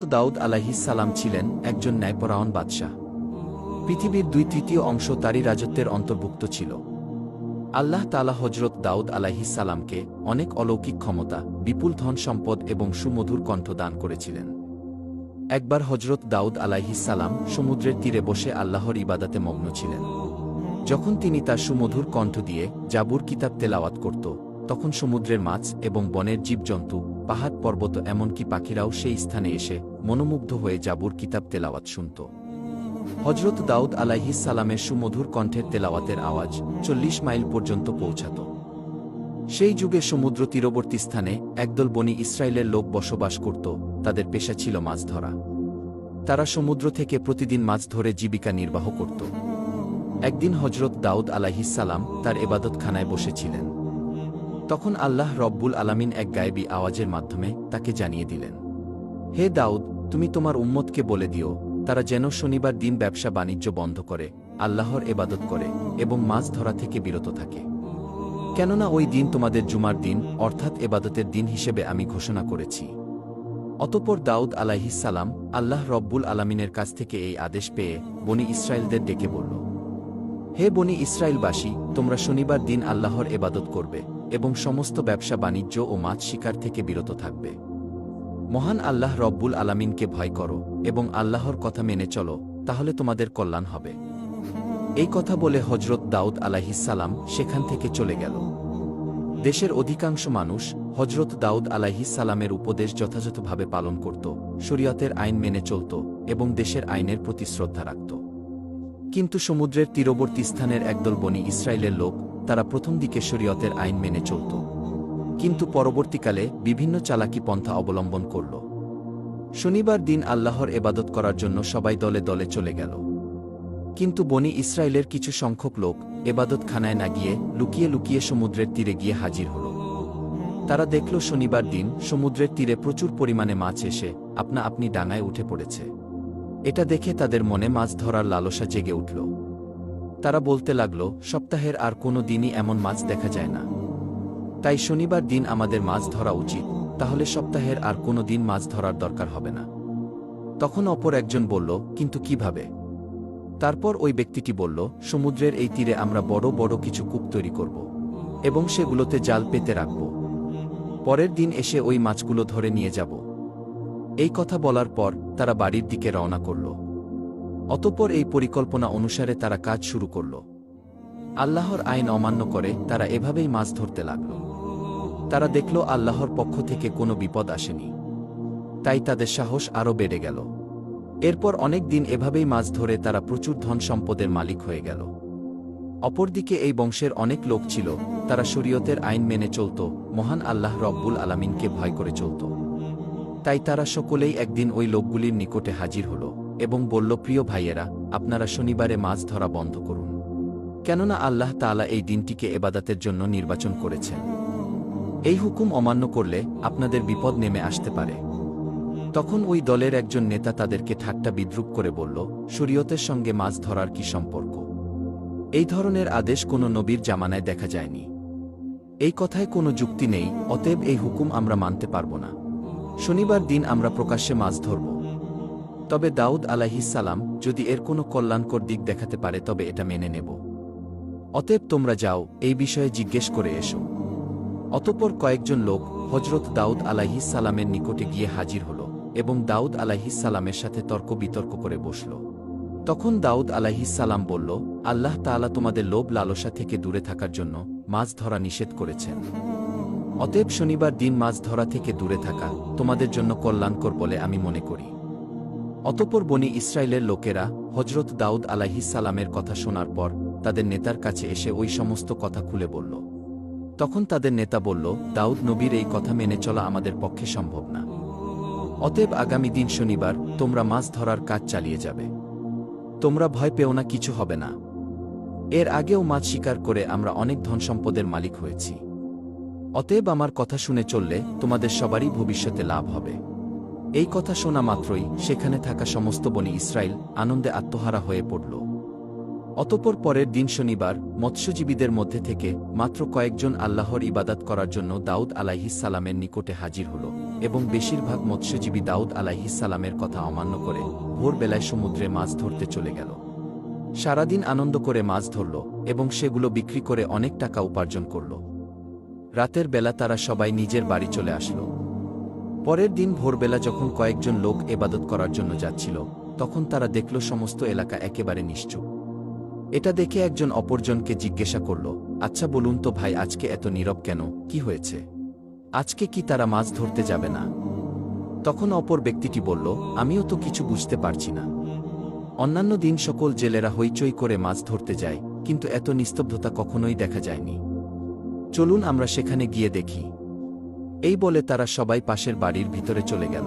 দাউদ আলাইহিস সালাম ছিলেন একজন ন্যায়পরায়ণ বাদশাহ। পৃথিবীর 2/3 অংশ তারই রাজত্বের অন্তর্ভুক্ত ছিল। আল্লাহ তাআলা হযরত দাউদ আলাইহিস সালামকে অনেক অলৌকিক ক্ষমতা, বিপুল ধন সম্পদ এবং সুমধুর কণ্ঠ দান করেছিলেন। একবার হযরত দাউদ আলাইহিস সালাম সমুদ্রের তীরে বসে আল্লাহর ইবাদতে মগ্ন ছিলেন। যখন তিনি তার সুমধুর কণ্ঠ দিয়ে জাবুর কিতাব তেলাওয়াত করত, তখন সমুদ্রের মাছ এবং বনের জীবজন্তু, পাহাড় পর্বত এমনকি পাখিরাও সেই স্থানে এসে মনোমুগ্ধ হয়ে জাবুর কিতাব তেলাওয়াত শুনত। হযরত দাউদ আলাইহিস সালামের সুমধুর কণ্ঠের তেলাওয়াতের আওয়াজ 40 মাইল পর্যন্ত পৌঁছাত। সেই যুগে সমুদ্র তীরবর্তী স্থানে একদল বনী ইসরায়েলের লোক বসবাস করত, তাদের পেশা ছিল মাছ ধরা। তারা সমুদ্র থেকে প্রতিদিন মাছ ধরে জীবিকা নির্বাহ করত। একদিন হযরত দাউদ আলাইহিস সালাম তার ইবাদতখানায় বসেছিলেন। তখন আল্লাহ রব্বুল আলামিন এক গায়েবী আওয়াজের মাধ্যমে তাকে জানিয়ে দিলেন, হে দাউদ, তুমি তোমার উম্মতকে বলে দিও, তারা যেন শনিবার দিন ব্যবসা বাণিজ্য বন্ধ করে আল্লাহর ইবাদত করে এবং মাছ ধরা থেকে বিরত থাকে। কেননা ওই দিন তোমাদের জুমার দিন, অর্থাৎ ইবাদতের দিন হিসেবে আমি ঘোষণা করেছি। অতঃপর দাউদ আলাইহিস সালাম আল্লাহ রব্বুল আলামিনের কাছ থেকে এই আদেশ পেয়ে বনী ইসরায়েলদের ডেকে বলল, হে বনী ইসরায়েলবাসী, তোমরা শনিবার দিন আল্লাহর ইবাদত করবে এবং সমস্ত ব্যবসা বাণিজ্য ও মাছ শিকার থেকে বিরত থাকবে। মহান আল্লাহ রব্বুল আলামিনকে ভয় করো এবং আল্লাহর কথা মেনে চলো, তাহলে তোমাদের কল্যাণ হবে। এই কথা বলে হযরত দাউদ আলাইহিস সালাম সেখান থেকে চলে গেল। দেশের অধিকাংশ মানুষ হযরত দাউদ আলাইহিস সালামের উপদেশ যথাযথভাবে পালন করত, শরীয়তের আইন মেনে চলত এবং দেশের আইনের প্রতি শ্রদ্ধা রাখত। কিন্তু সমুদ্রের তীরবর্তী স্থানের একদল বনী ইসরায়েলের লোক, তারা প্রথম দিকে শরীয়তের আইন মেনে চলত, কিন্তু পরবর্তীকালে বিভিন্ন চালাকি পন্থা অবলম্বন করল। শনিবার দিন আল্লাহর ইবাদত করার জন্য সবাই দলে দলে চলে গেল। কিন্তু বনী ইসরায়েলের কিছু সংখ্যক লোক ইবাদতখানায় না গিয়ে লুকিয়ে লুকিয়ে সমুদ্রের তীরে গিয়ে হাজির হল। তারা দেখল শনিবার দিন সমুদ্রের তীরে প্রচুর পরিমাণে মাছ এসে আপনা আপনি ডাঙায় উঠে পড়েছে। এটা দেখে তাদের মনে মাছ ধরার লালসা জেগে উঠল। তারা বলতে লাগল, সপ্তাহের আর কোনো দিনই এমন মাছ দেখা যায় না, তাই শনিবার দিন আমাদের মাছ ধরা উচিত, তাহলে সপ্তাহের আর কোনো দিন মাছ ধরার দরকার হবে না। তখন অপর একজন বলল, কিন্তু কিভাবে? তারপর ওই ব্যক্তিটি বলল, সমুদ্রের এই তীরে আমরা বড় বড় কিছু কূপ তৈরি করব এবং সেগুলোতে জাল পেতে রাখব। পরের দিন এসে ওই মাছগুলো ধরে নিয়ে যাব। এই কথা বলার পর তারা বাড়ির দিকে রওনা করল। অতঃপর এই পরিকল্পনা অনুসারে তারা কাজ শুরু করল। আল্লাহর আইন অমান্য করে তারা এভাবেই মাছ ধরতে লাগল। তারা দেখল আল্লাহর পক্ষ থেকে কোনো বিপদ আসেনি, তাই তাদের সাহস আরও বেড়ে গেল। এরপর অনেক দিন এভাবেই মাছ ধরে তারা প্রচুর ধন সম্পদের মালিক হয়ে গেল। অপরদিকে এই বংশের অনেক লোক ছিল, তারা শরীয়তের আইন মেনে চলত, মহান আল্লাহ রব্বুল আলামিনকে ভয় করে চলত। তাই তারা সকলেই একদিন ওই লোকগুলির নিকটে হাজির হল এবং বলল, প্রিয় ভাইয়েরা, আপনারা শনিবারে মাছ ধরা বন্ধ করুন, কেননা আল্লাহ তাআলা এই দিনটিকে ইবাদতের জন্য নির্বাচন করেছেন। এই হুকুম অমান্য করলে আপনাদের বিপদ নেমে আসতে পারে। তখন ওই দলের একজন নেতা তাদেরকে ঠাট্টা বিদ্রূপ করে বলল, শরীয়তের সঙ্গে মাছ ধরার কি সম্পর্ক? এই ধরনের আদেশ কোনো নবীর জামানায় দেখা যায়নি। এই কথায় কোনো যুক্তি নেই, অতএব এই হুকুম আমরা মানতে পারব না। শনিবার দিন আমরা প্রকাশ্যে মাছ ধরব। তবে দাউদ আলাইহিস সালাম যদি এর কোনো কল্যাণকর দিক দেখাতে পারে তবে এটা মেনে নেব। অতএব তোমরা যাও, এই বিষয়ে জিজ্ঞেস করে এসো। অতঃপর কয়েকজন লোক হযরত দাউদ আলাইহিস সালামের নিকটে গিয়ে হাজির হল এবং দাউদ আলাইহিস সালামের সাথে তর্ক বিতর্ক করে বসল। তখন দাউদ আলাইহিস সালাম বলল, আল্লাহ তাআলা তোমাদের লোভ লালসা থেকে দূরে থাকার জন্য মাছ ধরা নিষেধ করেছেন। অতএব শনিবার দিন মাছ ধরা থেকে দূরে থাকা তোমাদের জন্য কল্যাণকর বলে আমি মনে করি। অতঃপর বনী ইসরায়েলের লোকেরা হযরত দাউদ আলাইহিস সালামের কথা শোনার পর তাদের নেতার কাছে এসে ওই সমস্ত কথা খুলে বলল। তখন তাদের নেতা বলল, দাউদ নবীর এই কথা মেনে চলা আমাদের পক্ষে সম্ভব না। অতএব আগামী দিন শনিবার তোমরা মাছ ধরার কাজ চালিয়ে যাবে। তোমরা ভয় পেও না, কিছু হবে না। এর আগেও মাছ শিকার করে আমরা অনেক ধন সম্পদের মালিক হয়েছি। অতএব আমার কথা শুনে চললে তোমাদের সবারই ভবিষ্যতে লাভ হবে। এই কথা শোনা মাত্রই সেখানে থাকা সমস্ত বনী ইসরায়েল আনন্দে আত্মহারা হয়ে পড়ল। অতঃপর পরের দিন শনিবার মৎস্যজীবীদের মধ্যে থেকে মাত্র কয়েকজন আল্লাহর ইবাদত করার জন্য দাউদ আলাইহিস সালামের নিকটে হাজির হল এবং বেশিরভাগ মৎস্যজীবী দাউদ আলাইহিস সালামের কথা অমান্য করে ভোরবেলায় সমুদ্রে মাছ ধরতে চলে গেল। সারাদিন আনন্দ করে মাছ ধরল এবং সেগুলো বিক্রি করে অনেক টাকা উপার্জন করল। রাতের বেলা তারা সবাই নিজের বাড়ি চলে আসলো। পরের দিন ভোরবেলা যখন কয়েকজন লোক ইবাদত করার জন্য যাচ্ছিল, তখন তারা দেখল সমস্ত এলাকা একেবারে নিশ্চুপ। এটা দেখে একজন অপরজনকে জিজ্ঞাসা করল, আচ্ছা বলুন তো ভাই, আজকে এত নীরব কেন, কি হয়েছে? আজকে কি তারা মাছ ধরতে যাবে না? তখন অপর ব্যক্তিটি বলল, আমিও তো কিছু বুঝতে পারছি না। অন্যান্য দিন সকল জেলেরা হইচই করে মাছ ধরতে যায়, কিন্তু এত নিস্তব্ধতা কখনোই দেখা যায়নি। চলুন আমরা সেখানে গিয়ে দেখি। এই বলে তারা সবাই পাশের বাড়ির ভিতরে চলে গেল।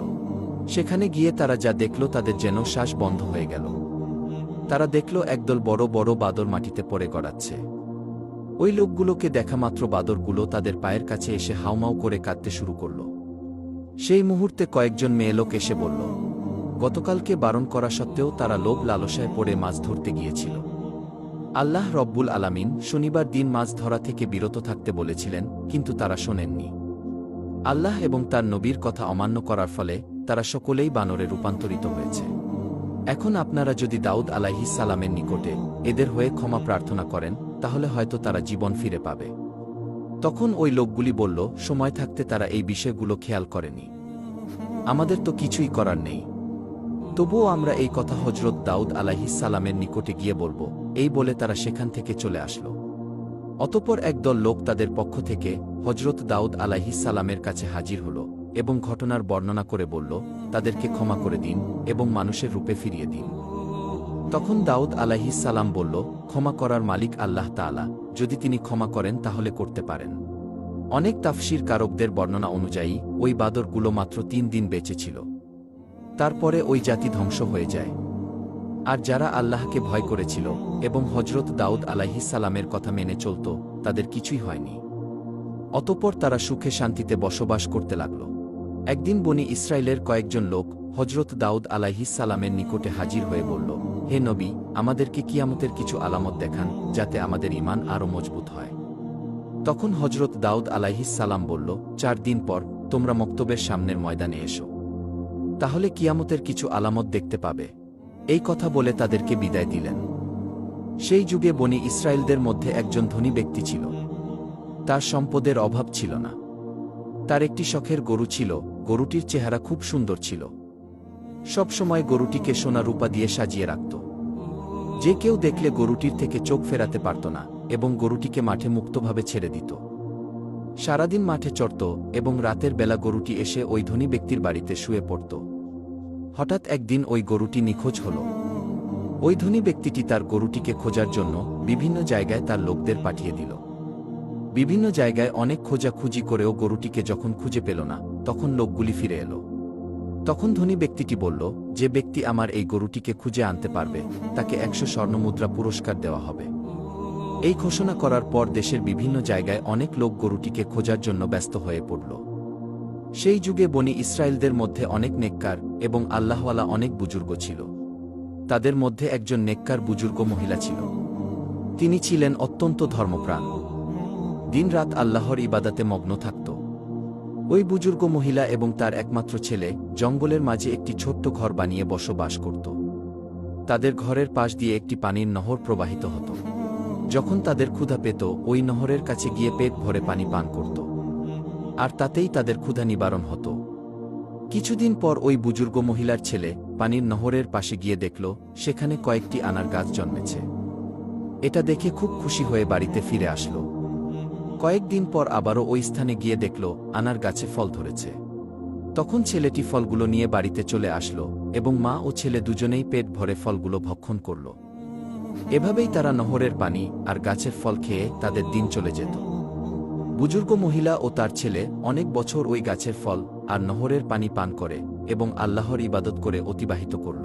সেখানে গিয়ে তারা যা দেখল তাদের যেন শ্বাস বন্ধ হয়ে গেল। তারা দেখল একদল বড় বড় বাদর মাটিতে পড়ে গড়াচ্ছে। ওই লোকগুলোকে দেখামাত্র বাদরগুলো তাদের পায়ের কাছে এসে হাউমাউ করে কাঁদতে শুরু করল। সেই মুহূর্তে কয়েকজন মেয়েলোক এসে বলল, গতকালকে বারণ করা সত্ত্বেও তারা লোভ লালসায় পড়ে মাছ ধরতে গিয়েছিল। আল্লাহ রব্বুল আলামিন শনিবার দিন মাছ ধরা থেকে বিরত থাকতে বলেছিলেন, কিন্তু তারা শোনেননি। আল্লাহ এবং তার নবীর কথা অমান্য করার ফলে তারা সকলেই বানরে রূপান্তরিত হয়েছে। এখন আপনারা যদি দাউদ আলাইহিস সালামের নিকটে এদের হয়ে ক্ষমা প্রার্থনা করেন, তাহলে হয়তো তারা জীবন ফিরে পাবে। তখন ওই লোকগুলি বলল, সময় থাকতে তারা এই বিষয়গুলো খেয়াল করেনি। আমাদের তো কিছুই করার নেই। তবুও আমরা এই কথা হযরত দাউদ আলাইহিস সালামের নিকটে গিয়ে বলবো, এই বলে তারা সেখান থেকে চলে আসলো। অতঃপর একদল লোক তাদের পক্ষ থেকে হযরত দাউদ আলাইহিস সালামের কাছে হাজির হল এবং ঘটনার বর্ণনা করে বলল, তাদেরকে ক্ষমা করে দিন এবং মানুষের রূপে ফিরিয়ে দিন। তখন দাউদ আলাইহিস সালাম বলল, ক্ষমা করার মালিক আল্লাহ তাআলা, যদি তিনি ক্ষমা করেন তাহলে করতে পারেন। অনেক তাফসীর কারকদের বর্ণনা অনুযায়ী ওই বাদরগুলো মাত্র 3 দিন বেঁচে ছিল। তারপরে ওই জাতি ধ্বংস হয়ে যায়। আর যারা আল্লাহকে ভয় করেছিল এবং হযরত দাউদ আলাইহিস সালামের কথা মেনে চলত, তাদের কিছুই হয়নি। অতঃপর তারা সুখে শান্তিতে বসবাস করতে লাগল। একদিন বনি ইসরায়েলের কয়েকজন লোক হযরত দাউদ আলাইহিস সালামের নিকটে হাজির হয়ে বলল, হে নবী, আমাদেরকে কিয়ামতের কিছু আলামত দেখান, যাতে আমাদের ঈমান আরও মজবুত হয়। তখন হযরত দাউদ আলাইহিস সালাম বলল, 4 দিন পর তোমরা মক্তবের সামনের ময়দানে এসো, তাহলে কিয়ামতের কিছু আলামত দেখতে পাবে। এই কথা বলে তাদেরকে বিদায় দিলেন। সেই যুগে বনি ইসরায়েলদের মধ্যে একজন ধনী ব্যক্তি ছিল। তার সম্পদের অভাব ছিল না। তার একটি শখের গরু ছিল। গরুটির চেহারা খুব সুন্দর ছিল। সব সময় গরুটিকে সোনা রূপা দিয়ে সাজিয়ে রাখত। যে কেউ দেখলে গরুটির থেকে চোখ ফেরাতে পারত না এবং গরুটিকে মাঠে মুক্তভাবে ছেড়ে দিত। সারাদিন মাঠে চড়ত এবং রাতের বেলা গরুটি এসে ওই ধনী ব্যক্তির বাড়িতে শুয়ে পড়ত। হঠাৎ একদিন ওই গরুটি নিখোঁজ হল। ওই ধনী ব্যক্তিটি তার গরুটিকে খোঁজার জন্য বিভিন্ন জায়গায় তার লোকদের পাঠিয়ে দিল। বিভিন্ন জায়গায় অনেক খোঁজাখুঁজি করেও গরুটিকে যখন খুঁজে পেল না, তখন লোকগুলি ফিরে এলো। তখন ধনী ব্যক্তিটি বলল, যে ব্যক্তি আমার এই গরুটিকে খুঁজে আনতে পারবে, তাকে 100 স্বর্ণমুদ্রা পুরস্কার দেওয়া হবে। এই ঘোষণা করার পর দেশের বিভিন্ন জায়গায় অনেক লোক গরুটিকে খোঁজার জন্য ব্যস্ত হয়ে পড়ল। সেই যুগে বনি ইসরায়েলদের মধ্যে অনেক নেককার এবং আল্লাহওয়ালা অনেক বুজুর্গ ছিল। তাদের মধ্যে একজন নেককার বুজুর্গ মহিলা ছিল। তিনি ছিলেন অত্যন্ত ধর্মপ্রাণ। দিনরাত আল্লাহর ইবাদাতে মগ্ন থাকত। ওই বুজুর্গ মহিলা এবং তার একমাত্র ছেলে জঙ্গলের মাঝে একটি ছোট্ট ঘর বানিয়ে বসবাস করত। তাদের ঘরের পাশ দিয়ে একটি পানির নহর প্রবাহিত হতো। যখন তাদের ক্ষুধা পেত, ওই নহরের কাছে গিয়ে পেট ভরে পানি পান করত, আর তাতেই তাদের ক্ষুধা নিবারণ হতো। কিছুদিন পর ওই বুজুর্গ মহিলার ছেলে পানির নহরের পাশে গিয়ে দেখল সেখানে কয়েকটি আনার গাছ জন্মেছে। এটা দেখে খুব খুশি হয়ে বাড়িতে ফিরে আসলো। কয়েকদিন পর আবারও ওই স্থানে গিয়ে দেখল আনার গাছে ফল ধরেছে। তখন ছেলেটি ফলগুলো নিয়ে বাড়িতে চলে আসলো এবং মা ও ছেলে দুজনেই পেট ভরে ফলগুলো ভক্ষণ করল। এভাবেই তারা নহরের পানি আর গাছের ফল খেয়ে তাদের দিন চলে যেত। বুজুর্গ মহিলা ও তার ছেলে অনেক বছর ওই গাছের ফল আর নহরের পানি পান করে এবং আল্লাহর ইবাদত করে অতিবাহিত করল।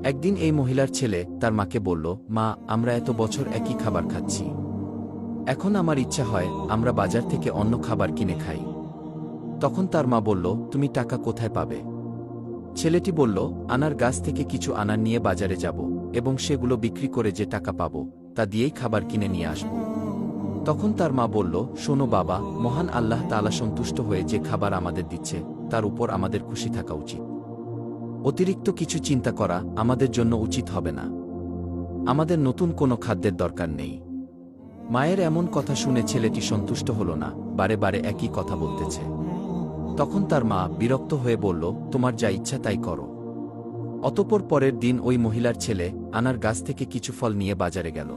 একদিন এই মহিলার ছেলে তার মাকে বলল, মা, আমরা এত বছর একই খাবার খাচ্ছি। এখন আমার ইচ্ছা হয় আমরা বাজার থেকে অন্য খাবার কিনে খাই। তখন তার মা বলল, তুমি টাকা কোথায় পাবে? ছেলেটি বলল, আনার গাছ থেকে কিছু আনার নিয়ে বাজারে যাব এবং সেগুলো বিক্রি করে যে টাকা পাব তা দিয়েই খাবার কিনে নিয়ে আসব। তখন তার মা বলল, শোনো বাবা, মহান আল্লাহ তাআলা সন্তুষ্ট হয়ে যে খাবার আমাদের দিচ্ছে তার উপর আমাদের খুশি থাকা উচিত। অতিরিক্ত কিছু চিন্তা করা আমাদের জন্য উচিত হবে না। আমাদের নতুন কোনো খাদ্যের দরকার নেই। মায়ের এমন কথা শুনে ছেলেটি সন্তুষ্ট হল না, বারে বারে একই কথা বলতেছে। তখন তার মা বিরক্ত হয়ে বলল, তোমার যা ইচ্ছা তাই করো। অতঃপর পরের দিন ওই মহিলার ছেলে আনার গাছ থেকে কিছু ফল নিয়ে বাজারে গেল।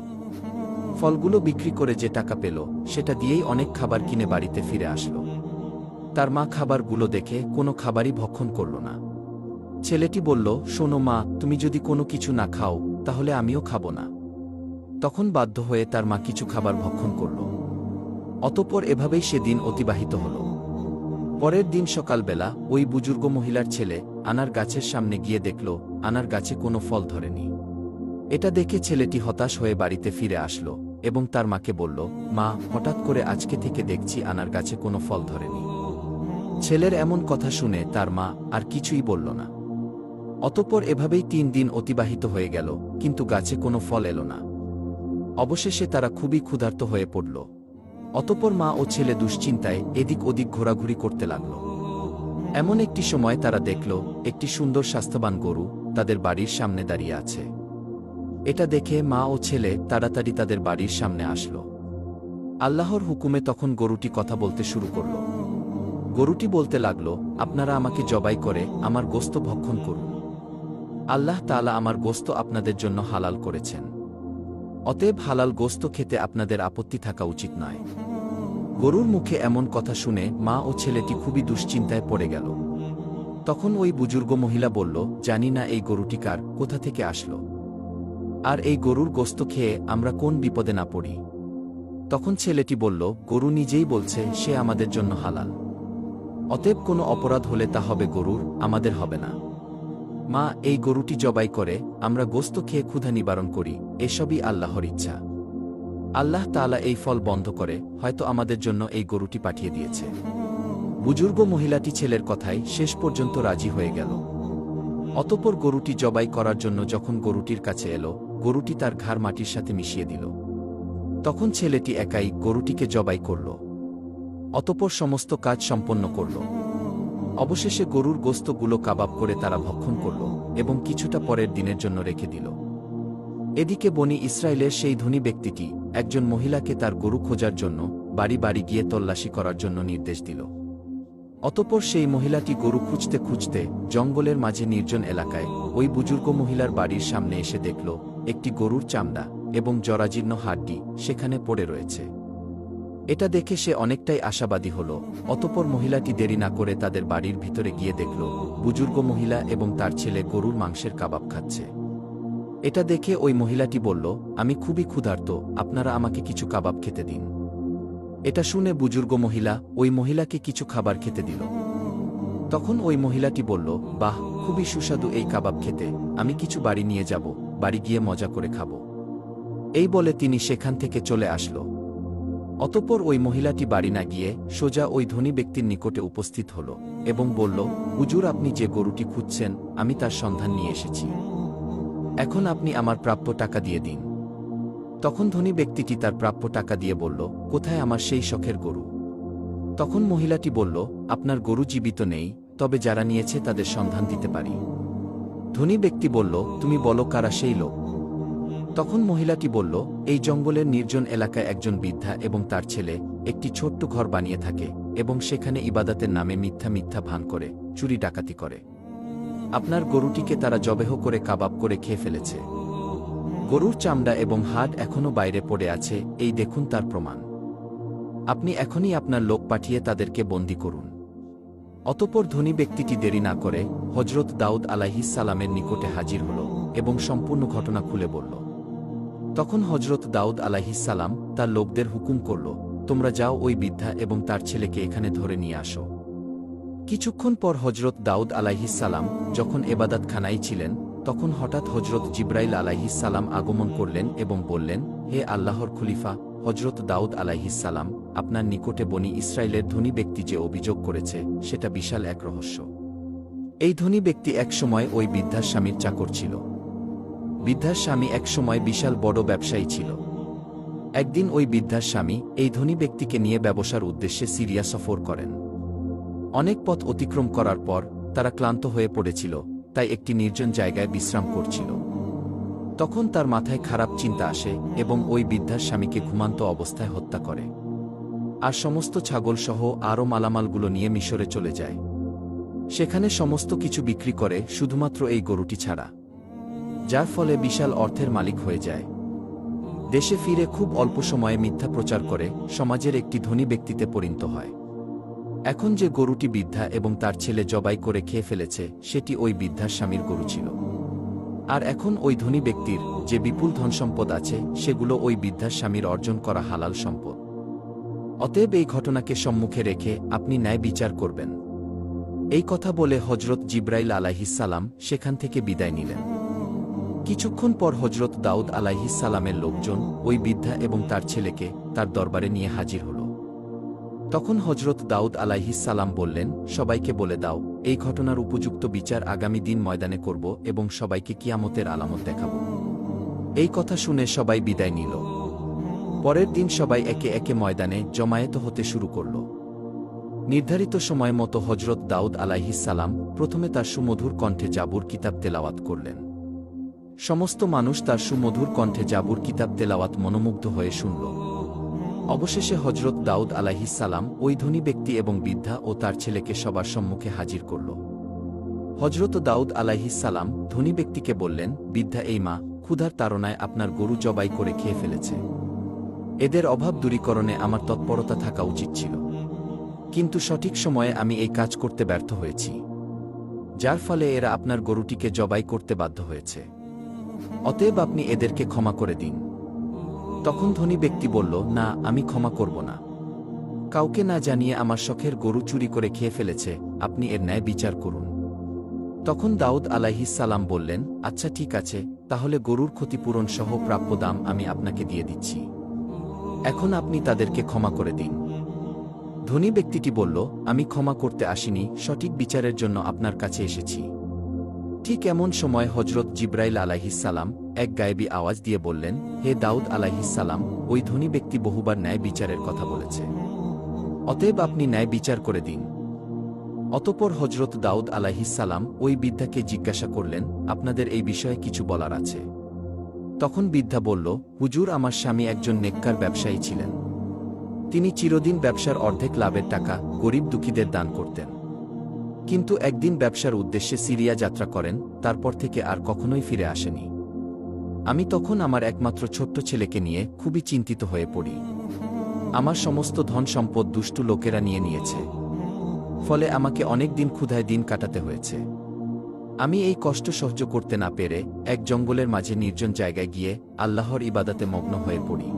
ফলগুলো বিক্রি করে যে টাকা পেল সেটা দিয়েই অনেক খাবার কিনে বাড়িতে ফিরে আসলো। তার মা খাবারগুলো দেখে কোনো খাবারই ভক্ষণ করল না। ছেলেটি বলল, শোনো মা, তুমি যদি কোনো কিছু না খাও তাহলে আমিও খাবো না। তখন বাধ্য হয়ে তার মা কিছু খাবার ভক্ষণ করল। অতঃপর এভাবেই সেদিন অতিবাহিত হল। পরের দিন সকালবেলা ওই বুজুর্গ মহিলার ছেলে আনার গাছের সামনে গিয়ে দেখল আনার গাছে কোনো ফল ধরেনি। এটা দেখে ছেলেটি হতাশ হয়ে বাড়িতে ফিরে আসলো এবং তার মাকে বলল, মা, হঠাৎ করে আজকে থেকে দেখছি আনার গাছে কোনো ফল ধরেনি। ছেলের এমন কথা শুনে তার মা আর কিছুই বলল না। অতঃপর এভাবেই 3 দিন অতিবাহিত হয়ে গেল, কিন্তু গাছে কোনো ফল এলো না। অবশেষে তারা খুবই ক্ষুধার্ত হয়ে পড়ল। অতঃপর মা ও ছেলে দুশ্চিন্তায় এদিক ওদিক ঘোরাঘুরি করতে লাগল। এমন একটি সময় তারা দেখল একটি সুন্দর স্বাস্থ্যবান গরু তাদের বাড়ির সামনে দাঁড়িয়ে আছে। এটা দেখে মা ও ছেলে তাড়াতাড়ি তাদের বাড়ির সামনে আসলো। আল্লাহর হুকুমে তখন গরুটি কথা বলতে শুরু করল। গরুটি বলতে লাগল, আপনারা আমাকে জবাই করে আমার গোশত ভক্ষণ করুন। আল্লাহ তাআলা আমার গোশত আপনাদের জন্য হালাল করেছেন। অতএব হালাল গোশত খেতে আপনাদের আপত্তি থাকা উচিত নয়। গরুর মুখে এমন কথা শুনে মা ও ছেলেটি খুবই দুশ্চিন্তায় পড়ে গেল। তখন ওই বুজুর্গ মহিলা বলল, জানি না এই গরুটি কার, কোথা থেকে আসলো, আর এই গরুর গোশত খেয়ে আমরা কোন বিপদে না পড়ি। তখন ছেলেটি বলল, গরু নিজেই বলছে সে আমাদের জন্য হালাল। অতএব কোনো অপরাধ হলে তা হবে গরুর, আমাদের হবে না। মা, এই গরুটি জবাই করে আমরা গোশত খেয়ে ক্ষুধা নিবারণ করি, এসবই আল্লাহর ইচ্ছা। আল্লাহ তাআলা এই ফল বন্ধ করে হয়তো আমাদের জন্য এই গরুটি পাঠিয়ে দিয়েছে। বুজুর্গ মহিলাটি ছেলের কথায় শেষ পর্যন্ত রাজি হয়ে গেল। অতঃপর গরুটি জবাই করার জন্য যখন গরুটির কাছে এলো, গরুটি তার ঘাড় মাটির সাথে মিশিয়ে দিল। তখন ছেলেটি একাই গরুটিকে জবাই করল। অতঃপর সমস্ত কাজ সম্পন্ন করল। অবশেষে গরুর গোশতগুলো কাবাব করে তারা ভক্ষণ করল এবং কিছুটা পরের দিনের জন্য রেখে দিল। এদিকে বনি ইসরায়েলের সেই ধনী ব্যক্তিটি একজন মহিলাকে তার গরু খোঁজার জন্য বাড়ি বাড়ি গিয়ে তল্লাশি করার জন্য নির্দেশ দিল। অতঃপর সেই মহিলাটি গরু খুঁজতে খুঁজতে জঙ্গলের মাঝে নির্জন এলাকায় ওই বুজুর্গ মহিলার বাড়ির সামনে এসে দেখল একটি গরুর চামড়া এবং জরাজীর্ণ হাড্ডি সেখানে পড়ে রয়েছে। এটা দেখে সে অনেকটাই আশাবাদী হল। অতঃপর মহিলাটি দেরি না করে তাদের বাড়ির ভিতরে গিয়ে দেখল বুজুর্গ মহিলা এবং তার ছেলে গরুর মাংসের কাবাব খাচ্ছে। এটা দেখে ওই মহিলাটি বলল, আমি খুবই ক্ষুধার্ত, আপনারা আমাকে কিছু কাবাব খেতে দিন। এটা শুনে বুজুর্গ মহিলা ওই মহিলাকে কিছু খাবার খেতে দিল। তখন ওই মহিলাটি বলল, বাহ, খুবই সুস্বাদু এই কাবাব খেতে, আমি কিছু বাড়ি নিয়ে যাব, বাড়ি গিয়ে মজা করে খাব। এই বলে তিনি সেখান থেকে চলে আসলো। অতঃপর ওই মহিলাটি বাড়ি না গিয়ে সোজা ওই ধনী ব্যক্তির নিকটে উপস্থিত হল এবং বলল, হুজুর, আপনি যে গরুটি খুঁজছেন আমি তার সন্ধান নিয়ে এসেছি। এখন আপনি আমার প্রাপ্য টাকা দিয়ে দিন। তখন ধনী ব্যক্তিটি তার প্রাপ্য টাকা দিয়ে বলল, কোথায় আমার সেই শখের গরু? তখন মহিলাটি বলল, আপনার গরু জীবিত নেই, তবে যারা নিয়েছে তাদের সন্ধান দিতে পারি। ধনী ব্যক্তি বলল, তুমি বলো কারা সেই লোক? তখন মহিলাটি বলল, এই জঙ্গলের নির্জন এলাকায় একজন বৃদ্ধা এবং তার ছেলে একটি ছোট্ট ঘর বানিয়ে থাকে এবং সেখানে ইবাদতের নামে মিথ্যা মিথ্যা ভান করে চুরি ডাকাতি করে। আপনার গরুটিকে তারা জবেহ করে কাবাব করে খেয়ে ফেলেছে। গরুর চামড়া এবং হাড় এখনও বাইরে পড়ে আছে, এই দেখুন তার প্রমাণ। আপনি এখনই আপনার লোক পাঠিয়ে তাদেরকে বন্দী করুন। অতঃপর ধনী ব্যক্তিটি দেরি না করে হজরত দাউদ আলাইহিস সালামের নিকটে হাজির হল এবং সম্পূর্ণ ঘটনা খুলে বলল। তখন হজরত দাউদ আলাইহিস সালাম তার লোকদের হুকুম করল, তোমরা যাও ওই বৃদ্ধা এবং তার ছেলেকে এখানে ধরে নিয়ে আসো। কিছুক্ষণ পর হজরত দাউদ আলাইহিস সালাম যখন এবাদতখানায় ছিলেন, তখন হঠাৎ হজরত জিব্রাইল আলাইহিস সালাম আগমন করলেন এবং বললেন, হে আল্লাহর খলিফা হজরত দাউদ আলাইহিস সালাম, আপনার নিকটে বনি ইসরায়েলের ধনী ব্যক্তি যে অভিযোগ করেছে সেটা বিশাল এক রহস্য। এই ধনী ব্যক্তি একসময় ওই বৃদ্ধার স্বামীর চাকর ছিল। বৃদ্ধার স্বামী একসময় বিশাল বড় ব্যবসায়ী ছিল। একদিন ওই বৃদ্ধার স্বামী এই ধনী ব্যক্তিকে নিয়ে ব্যবসার উদ্দেশ্যে সিরিয়া সফর করেন। অনেক পথ অতিক্রম করার পর তারা ক্লান্ত হয়ে পড়েছিল, তাই একটি নির্জন জায়গায় বিশ্রাম করছিল। তখন তার মাথায় খারাপ চিন্তা আসে এবং ওই বৃদ্ধার স্বামীকে ঘুমান্ত অবস্থায় হত্যা করে, আর সমস্ত ছাগলসহ আরও মালামালগুলো নিয়ে মিশরে চলে যায়। সেখানে সমস্ত কিছু বিক্রি করে শুধুমাত্র এই গরুটি ছাড়া, যার ফলে বিশাল অর্থের মালিক হয়ে যায়। দেশে ফিরে খুব অল্প সময়ে মিথ্যা প্রচার করে সমাজের একটি ধনী ব্যক্তিতে পরিণত হয়। এখন যে গরুটি বৃদ্ধা এবং তার ছেলে জবাই করে খেয়ে ফেলেছে সেটি ওই বৃদ্ধার স্বামীর গরু ছিল। আর এখন ওই ধনী ব্যক্তির যে বিপুল ধনসম্পদ আছে সেগুলো ওই বৃদ্ধার স্বামীর অর্জন করা হালাল সম্পদ। অতএব এই ঘটনাকে সম্মুখে রেখে আপনি ন্যায় বিচার করবেন। এই কথা বলে হজরত জিব্রাইল আলাইহিসসালাম সেখান থেকে বিদায় নিলেন। কিছুক্ষণ পর হজরত দাউদ আলাইহিসসালামের লোকজন ওই বৃদ্ধা এবং তার ছেলেকে তার দরবারে নিয়ে হাজির হল। তখন হজরত দাউদ আলাইহিসসালাম বললেন, সবাইকে বলে দাও, এই ঘটনার উপযুক্ত বিচার আগামী দিন ময়দানে করব এবং সবাইকে কিয়ামতের আলামত দেখাব। এই কথা শুনে সবাই বিদায় নিল। পরের দিন সবাই একে একে ময়দানে জমায়েত হতে শুরু করল। নির্ধারিত সময় মতো হজরত দাউদ আলাইহিসসালাম প্রথমে তার সুমধুর কণ্ঠে জাবুর কিতাব তেলাওয়াত করলেন। সমস্ত মানুষ তার সুমধুর কণ্ঠে জাবুর কিতাব তেলাওয়াত মনোমুগ্ধ হয়ে শুনল। অবশেষে হজরত দাউদ আলাইহিসসালাম ওই ধনী ব্যক্তি এবং বৃদ্ধা ও তার ছেলেকে সবার সম্মুখে হাজির করল। হজরত দাউদ আলাইহিসসালাম ধনী ব্যক্তিকে বললেন, বৃদ্ধা এই মা ক্ষুধার তাড়নায় আপনার গরু জবাই করে খেয়ে ফেলেছে। এদের অভাব দূরীকরণে আমার তৎপরতা থাকা উচিত ছিল, কিন্তু সঠিক সময়ে আমি এই কাজ করতে ব্যর্থ হয়েছি, যার ফলে এরা আপনার গরুটিকে জবাই করতে বাধ্য হয়েছে। অতএব আপনি এদেরকে ক্ষমা করে দিন। তখন ধনী ব্যক্তি বলল, না, আমি ক্ষমা করব না। কাউকে না জানিয়ে আমার শখের গরু চুরি করে খেয়ে ফেলেছে, আপনি এর ন্যায় বিচার করুন। তখন দাউদ আলাইহিসসালাম বললেন, আচ্ছা ঠিক আছে, তাহলে গরুর ক্ষতিপূরণ সহ প্রাপ্য দাম আমি আপনাকে দিয়ে দিচ্ছি। এখন আপনি তাদেরকে ক্ষমা করে দিন। ধনী ব্যক্তিটি বলল, আমি ক্ষমা করতে আসিনি, সঠিক বিচারের জন্য আপনার কাছে এসেছি। ঠিক এমন সময় হজরত জিব্রাইল আলাইহিসসালাম এক গায়েবী আওয়াজ দিয়ে বললেন, হে দাউদ আলাইহিসসালাম, ওই ধনী ব্যক্তি বহুবার ন্যায় বিচারের কথা বলেছে, অতএব আপনি ন্যায় বিচার করে দিন। অতঃপর হজরত দাউদ আলাইহিসসালাম ওই বৃদ্ধাকে জিজ্ঞাসা করলেন, আপনাদের এই বিষয়ে কিছু বলার আছে? তখন বৃদ্ধা বলল, হুজুর, আমার স্বামী একজন নেককার ব্যবসায়ী ছিলেন। তিনি চিরদিন ব্যবসার অর্ধেক লাভের টাকা গরিব দুঃখীদের দান করতেন। কিন্তু একদিন ব্যবসার উদ্দেশ্যে সিরিয়া যাত্রা করেন, তারপর থেকে আর কখনোই ফিরে আসেনি। আমি তখন আমার একমাত্র ছোট্ট ছেলেকে নিয়ে খুবই চিন্তিত হয়ে পড়ি। আমার সমস্ত ধন সম্পদ দুষ্টু লোকেরা নিয়ে নিয়েছে, ফলে আমাকে অনেক দিন ক্ষুধায় দিন কাটাতে হয়েছে। আমি এই কষ্ট সহ্য করতে না পেরে এক জঙ্গলের মাঝে নির্জন জায়গায় গিয়ে আল্লাহর ইবাদতে মগ্ন হয়ে পড়ি।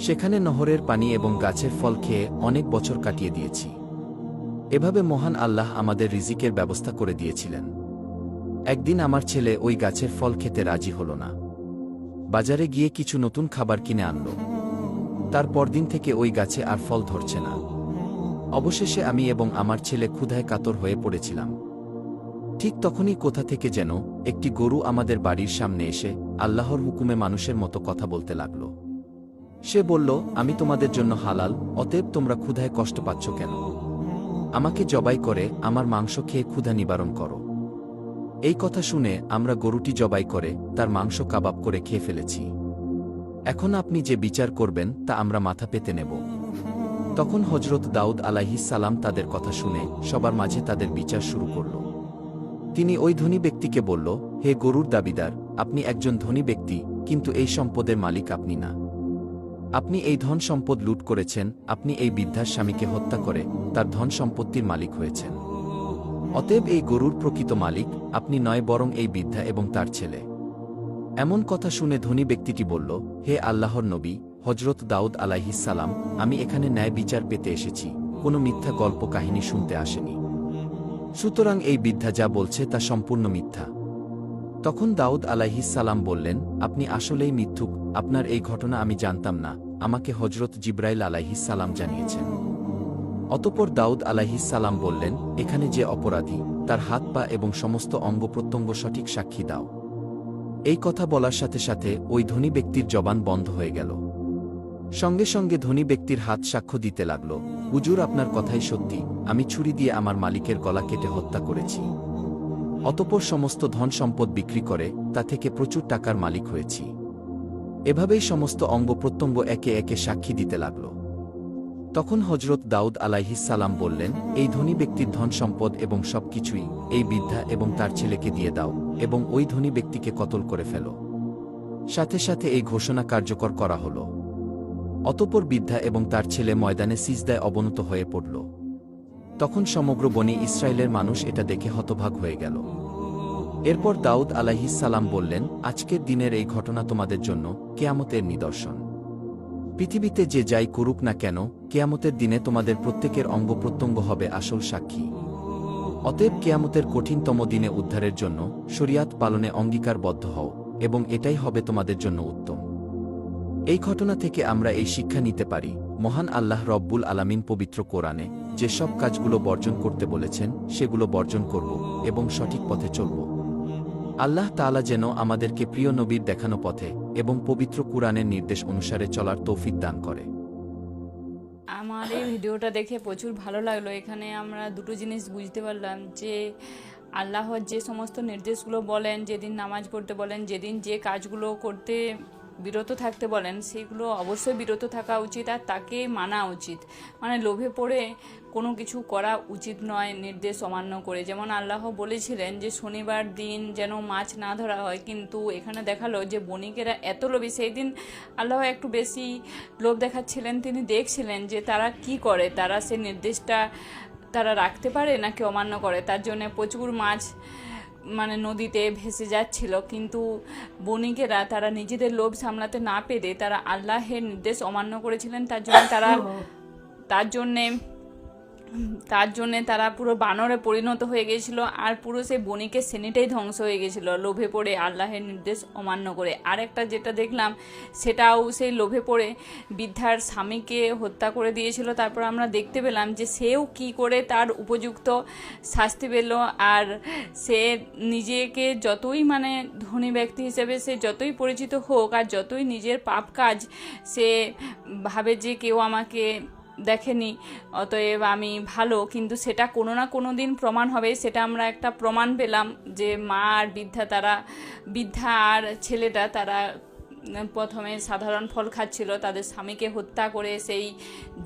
সেখানে নহরের পানি এবং গাছের ফল খেয়ে অনেক বছর কাটিয়ে দিয়েছি। এভাবে মহান আল্লাহ আমাদের রিজিকের ব্যবস্থা করে দিয়েছিলেন। একদিন আমার ছেলে ওই গাছের ফল খেতে রাজি হল না। বাজারে গিয়ে কিছু নতুন খাবার কিনে আনল। তার পরদিন থেকে ওই গাছে আর ফল ধরছে না। অবশেষে আমি এবং আমার ছেলে ক্ষুধায় কাতর হয়ে পড়েছিলাম। ঠিক তখনই কোথা থেকে যেন একটি গরু আমাদের বাড়ির সামনে এসে আল্লাহর হুকুমে মানুষের মতো কথা বলতে লাগল। সে বলল, আমি তোমাদের জন্য হালাল, অতএব তোমরা ক্ষুধায় কষ্ট পাচ্ছ কেন? আমাকে জবাই করে আমার মাংস খেয়ে ক্ষুধা নিবারণ করো। এই কথা শুনে আমরা গরুটি জবাই করে তার মাংস কাবাব করে খেয়ে ফেলেছি। এখন আপনি যে বিচার করবেন তা আমরা মাথা পেতে নেব। তখন হজরত দাউদ আলাইহিসসালাম তাদের কথা শুনে সবার মাঝে তাদের বিচার শুরু করল। তিনি ওই ধনী ব্যক্তিকে বলল, হে গরুর দাবিদার, আপনি একজন ধনী ব্যক্তি, কিন্তু এই সম্পদের মালিক আপনি না। আপনি এই ধন সম্পদ লুট করেছেন, আপনি এই বৃদ্ধার স্বামীকে হত্যা করে তার ধন সম্পত্তির মালিক হয়েছেন। অতএব এই গরুর প্রকৃত মালিক আপনি নয়, বরং এই বৃদ্ধা এবং তার ছেলে। এমন কথা শুনে ধনী ব্যক্তিটি বলল, হে আল্লাহর নবী হজরত দাউদ আলাইহিসসালাম, আমি এখানে ন্যায় বিচার পেতে এসেছি, কোনো মিথ্যা গল্প কাহিনী শুনতে আসেনি। সুতরাং এই বৃদ্ধা যা বলছে তা সম্পূর্ণ মিথ্যা। তখন দাউদ আলাইহিসসালাম বললেন, আপনি আসলেই মিথ্যুক, আপনার এই ঘটনা আমি জানতাম না, আমাকে হজরত জিব্রাইল আলাইহিসসালাম জানিয়েছেন। অতঃপর দাউদ আলাইহিসসালাম বললেন, এখানে যে অপরাধী তার হাত পা এবং সমস্ত অঙ্গপ্রত্যঙ্গ সঠিক সাক্ষী দাও। এই কথা বলার সাথে সাথে ওই ধনী ব্যক্তির জবান বন্ধ হয়ে গেল। সঙ্গে সঙ্গে ধনী ব্যক্তির হাত সাক্ষ্য দিতে লাগল, হুজুর, আপনার কথাই সত্যি, আমি ছুরি দিয়ে আমার মালিকের গলা কেটে হত্যা করেছি। অতঃপর সমস্ত ধন সম্পদ বিক্রি করে তা থেকে প্রচুর টাকার মালিক হয়েছি। এভাবেই সমস্ত অঙ্গ প্রত্যঙ্গ একে একে সাক্ষী দিতে লাগল। তখন হজরত দাউদ আলাইহিস সালাম বললেন, এই ধনী ব্যক্তির ধন সম্পদ এবং সবকিছুই এই বৃদ্ধা এবং তার ছেলেকে দিয়ে দাও এবং ওই ধনী ব্যক্তিকে কতল করে ফেলো। সাথে সাথে এই ঘোষণা কার্যকর করা হল। অতঃপর বৃদ্ধা এবং তার ছেলে ময়দানে সিজদায় অবনত হয়ে পড়ল। তখন সমগ্র বনি ইসরায়েলের মানুষ এটা দেখে হতভাগ হয়ে গেল। এরপর দাউদ আলাইহিস সালাম বললেন, আজকের দিনের এই ঘটনা তোমাদের জন্য কিয়ামতের নিদর্শন। পৃথিবীতে যে যাই করুক না কেন, কিয়ামতের দিনে তোমাদের প্রত্যেকের অঙ্গ প্রত্যঙ্গ হবে আসল সাক্ষী। অতএব কিয়ামতের কঠিনতম দিনে উদ্ধারের জন্য শরিয়াত পালনে অঙ্গীকারবদ্ধ হও এবং এটাই হবে তোমাদের জন্য উত্তম। এই ঘটনা থেকে আমরা এই শিক্ষা নিতে পারি, মহান আল্লাহ রব্বুল আলামিন পবিত্র কোরআনে যে সব কাজগুলো বর্জন করতে বলেছেন সেগুলো বর্জন করব এবং সঠিক পথে চলব। আল্লাহ তাআলা যেন আমাদেরকে প্রিয় নবীর দেখানো পথে এবং পবিত্র কুরআনের নির্দেশ অনুসারে চলার তৌফিক দান করে। আমার এই ভিডিওটা দেখে প্রচুর ভালো লাগলো। এখানে আমরা দুটো জিনিস বুঝতে পারলাম যে আল্লাহর যে সমস্ত নির্দেশগুলো বলেন, যেদিন নামাজ পড়তে বলেন, যেদিন যে কাজগুলো করতে বিরত থাকতে বলেন, সেগুলো অবশ্যই বিরত থাকা উচিত আর তাকে মানা উচিত। মানে লোভে পড়ে কোনো কিছু করা উচিত নয় নির্দেশ অমান্য করে। যেমন আল্লাহ বলেছিলেন যে শনিবার দিন যেন মাছ না ধরা হয়, কিন্তু এখানে দেখালো যে বণিকেরা এত লোভী। সেই দিন আল্লাহ একটু বেশি লোভ দেখাচ্ছিলেন, তিনি দেখছিলেন যে তারা কি করে, তারা সে নির্দেশটা তারা রাখতে পারে নাকি অমান্য করে। তার জন্য প্রচুর মাছ মানে নদীতে ভেসে যাচ্ছিল, কিন্তু বণিকেরা তারা নিজেদের লোভ সামলাতে না পেরে তারা আল্লাহের নির্দেশ অমান্য করেছিলেন। তার জন্যে তারা পুরো বানরে পরিণত হয়ে গিয়েছিল আর পুরো সেই বণিকের শ্রেণীটাই ধ্বংস হয়ে গেছিল লোভে পড়ে আল্লাহের নির্দেশ অমান্য করে। আর একটা যেটা দেখলাম সেটাও সেই লোভে পড়ে বৃদ্ধার স্বামীকে হত্যা করে দিয়েছিল। তারপর আমরা দেখতে পেলাম যে সেও কি করে তার উপযুক্ত শাস্তি পেল। আর সে নিজেকে যতই মানে ধনী ব্যক্তি হিসেবে সে যতই পরিচিত হোক আর যতই নিজের পাপ কাজ সে ভাবে যে কেউ আমাকে দেখেনি অতএব আমি ভালো, কিন্তু সেটা কোনো না কোনো দিন প্রমাণ হবে। সেটা আমরা একটা প্রমাণ পেলাম যে মা আর বৃদ্ধা আর ছেলেটা তারা প্রথমে সাধারণ ফল খাচ্ছিল, তাদের স্বামীকে হত্যা করে সেই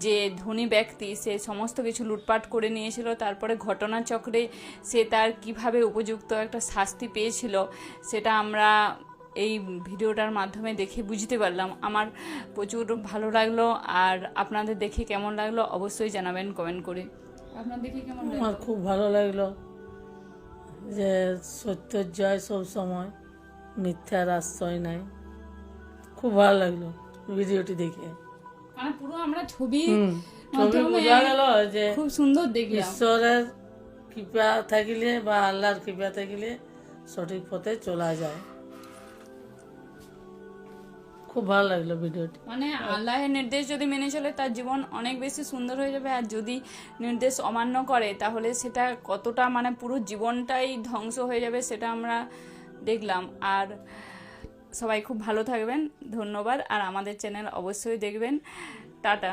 যে ধনী ব্যক্তি সে সমস্ত কিছু লুটপাট করে নিয়েছিল। তারপরে ঘটনাচক্রে সে তার কিভাবে উপযুক্ত একটা শাস্তি পেয়েছিল সেটা আমরা এই ভিডিওটার মাধ্যমে দেখে বুঝতে পারলাম। আমার প্রচুর ভালো লাগলো। আর আপনাদের দেখে কেমন লাগলো অবশ্যই জানাবেন কমেন্ট করে। আপনার দেখে কেমন লাগলো? আমার খুব ভালো লাগলো যে সত্যের জয় সব সময়, মিথ্যার আশ্রয় নাই। খুব ভালো লাগলো ভিডিওটি দেখে। মানে পুরো আমরা ছবি ছবি বোঝা গেল যে খুব সুন্দর দেখলাম। ঈশ্বরের কৃপা থাকিলে বা আল্লাহর কৃপা থাকিলে সঠিক পথে চলা যায়। খুব ভালো লাগলো ভিডিওটি। মানে আল্লাহের নির্দেশ যদি মেনে চলে তার জীবন অনেক বেশি সুন্দর হয়ে যাবে, আর যদি নির্দেশ অমান্য করে তাহলে সেটা কতটা মানে পুরো জীবনটাই ধ্বংস হয়ে যাবে সেটা আমরা দেখলাম। আর সবাই খুব ভালো থাকবেন, ধন্যবাদ। আর আমাদের চ্যানেল অবশ্যই দেখবেন। টাটা।